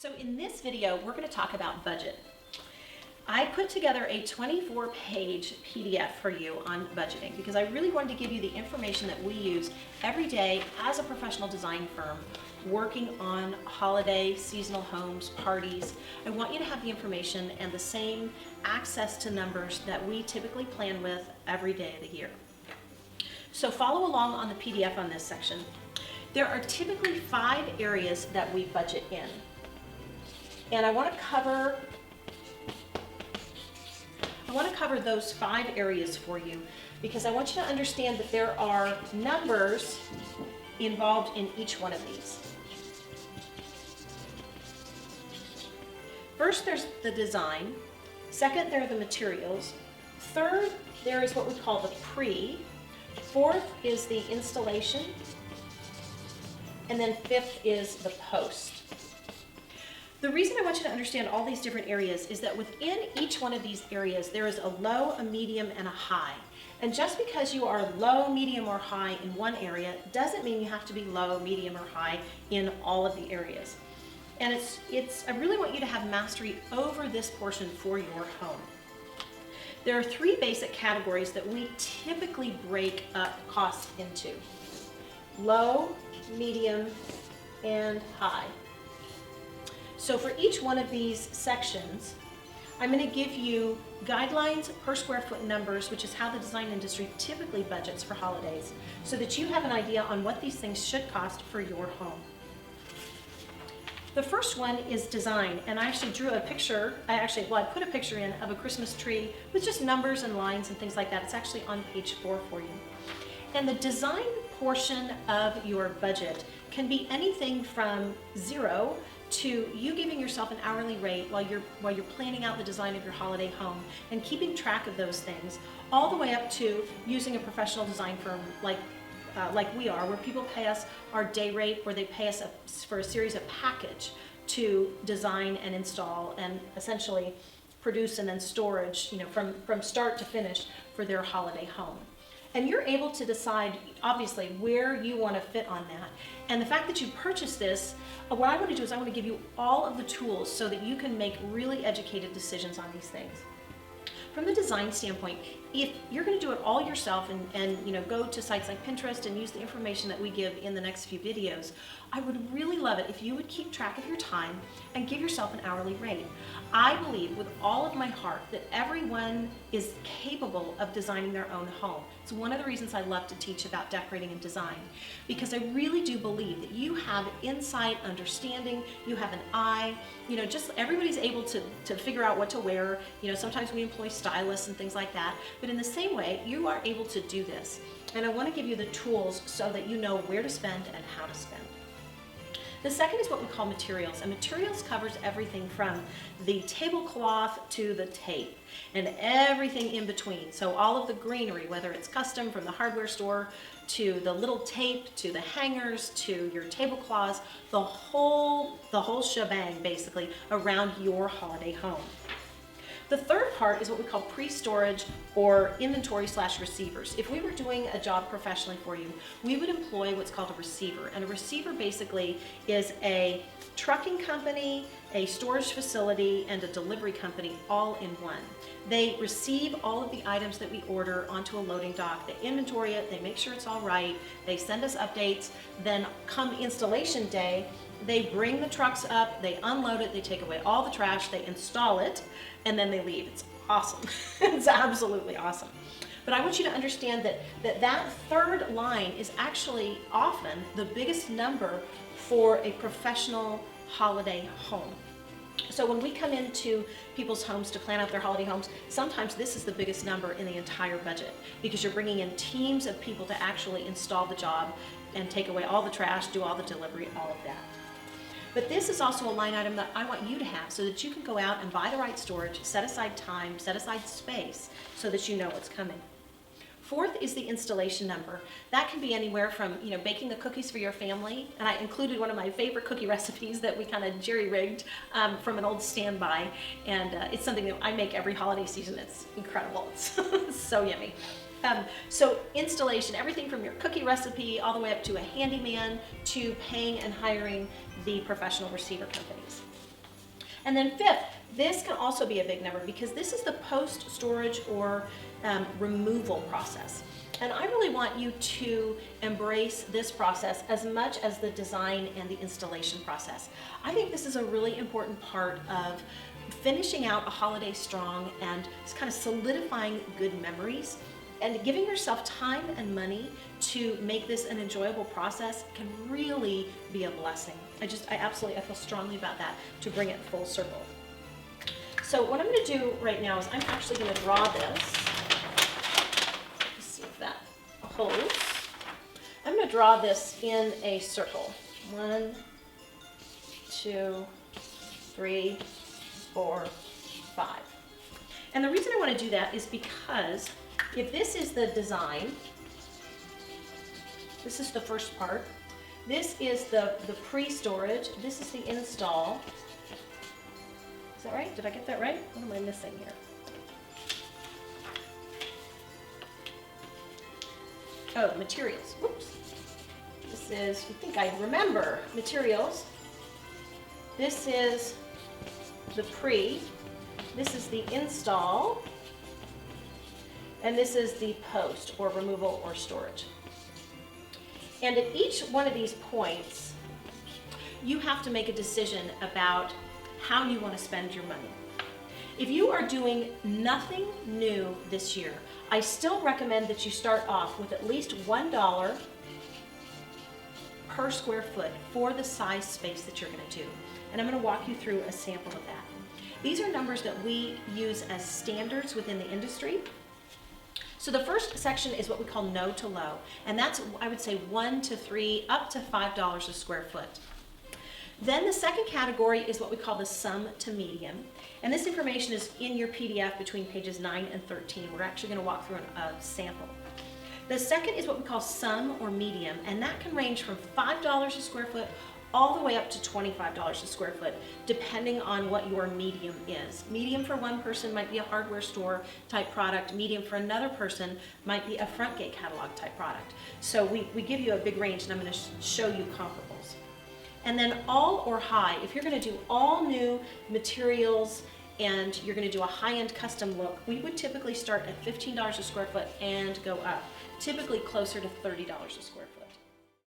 So in this video, we're going to talk about budget. I put together a 24-page PDF for you on budgeting because I really wanted to give you the information that we use every day as a professional design firm working on holiday, seasonal homes, parties. I want you to have the information and the same access to numbers that we typically plan with every day of the year. So follow along on the PDF on this section. There are typically 5 areas that we budget in. And I want to cover those 5 areas for you because I want you to understand that there are numbers involved in each one of these. First, there's the design. Second, there are the materials. Third, there is what we call the pre. Fourth is the installation. And then fifth is the post. The reason I want you to understand all these different areas is that within each one of these areas, there is a low, a medium, and a high. And just because you are low, medium, or high in one area doesn't mean you have to be low, medium, or high in all of the areas. And I really want you to have mastery over this portion for your home. There are 3 basic categories that we typically break up costs into: low, medium, and high. So for each one of these sections, I'm going to give you guidelines per square foot numbers, which is how the design industry typically budgets for holidays, so that you have an idea on what these things should cost for your home. The first one is design, and I actually drew a picture, I put a picture in of a Christmas tree with just numbers and lines and things like that. It's actually on page 4 for you. And the design portion of your budget can be anything from 0 to you giving yourself an hourly rate while you're planning out the design of your holiday home and keeping track of those things, all the way up to using a professional design firm like we are, where people pay us our day rate, or they pay us for a series of package to design and install and essentially produce and then storage, from start to finish for their holiday home. And you're able to decide, obviously, where you want to fit on that. And the fact that you purchase this, what I want to do is I want to give you all of the tools so that you can make really educated decisions on these things. From the design standpoint, if you're going to do it all yourself and go to sites like Pinterest and use the information that we give in the next few videos, I would really love it if you would keep track of your time and give yourself an hourly rate. I believe with all of my heart that everyone is capable of designing their own home. It's one of the reasons I love to teach about decorating and design, because I really do believe that you have insight, understanding, you have an eye, just everybody's able to figure out what to wear. Sometimes we employ stylists and things like that, but in the same way, you are able to do this. And I want to give you the tools so that you know where to spend and how to spend. The second is what we call materials, and materials covers everything from the tablecloth to the tape and everything in between. So all of the greenery, whether it's custom from the hardware store to the little tape to the hangers to your tablecloths, the whole shebang basically around your holiday home. The third part is what we call pre-storage or inventory/receivers. If we were doing a job professionally for you, we would employ what's called a receiver. And a receiver basically is a trucking company, a storage facility, and a delivery company all in one. They receive all of the items that we order onto a loading dock. They inventory it, they make sure it's all right, they send us updates, then come installation day, they bring the trucks up, they unload it, they take away all the trash, they install it, and then they leave. It's awesome. It's absolutely awesome. But I want you to understand that third line is actually often the biggest number for a professional holiday home. So when we come into people's homes to plan out their holiday homes, sometimes this is the biggest number in the entire budget because you're bringing in teams of people to actually install the job and take away all the trash, do all the delivery, all of that. But this is also a line item that I want you to have so that you can go out and buy the right storage, set aside time, set aside space so that you know what's coming. Fourth is the installation number. That can be anywhere from baking the cookies for your family, and I included one of my favorite cookie recipes that we kind of jerry-rigged from an old standby, and it's something that I make every holiday season. It's incredible. It's so yummy. So installation, everything from your cookie recipe all the way up to a handyman to paying and hiring the professional receiver companies. And then fifth, this can also be a big number because this is the post-storage or removal process. And I really want you to embrace this process as much as the design and the installation process. I think this is a really important part of finishing out a holiday strong and kind of solidifying good memories, and giving yourself time and money to make this an enjoyable process can really be a blessing. I feel strongly about that, to bring it full circle. So what I'm going to do right now is I'm actually going to draw this. Let's see if that holds. I'm going to draw this in a circle. 1, 2, 3, 4, 5. And the reason I want to do that is because if this is the design, this is the first part, this is the pre-storage, this is the install. Is that right? Did I get that right? What am I missing here? Oh, materials. Whoops. This is, I think I remember, materials. This is the pre. This is the install. And this is the post, or removal or storage. And at each one of these points, you have to make a decision about how you want to spend your money. If you are doing nothing new this year, I still recommend that you start off with at least $1 per square foot for the size space that you're going to do. And I'm going to walk you through a sample of that. These are numbers that we use as standards within the industry. So the first section is what we call no to low, and that's, I would say, 1 to 3, up to $5 a square foot. Then the second category is what we call the sum to medium, and this information is in your PDF between pages 9 and 13. We're actually going to walk through a sample. The second is what we call sum or medium, and that can range from $5 a square foot all the way up to $25 a square foot, depending on what your medium is. Medium for one person might be a hardware store type product. Medium for another person might be a front gate catalog type product. So we give you a big range, and I'm going to show you comparables. And then all or high, if you're going to do all new materials and you're going to do a high-end custom look, we would typically start at $15 a square foot and go up, typically closer to $30 a square foot.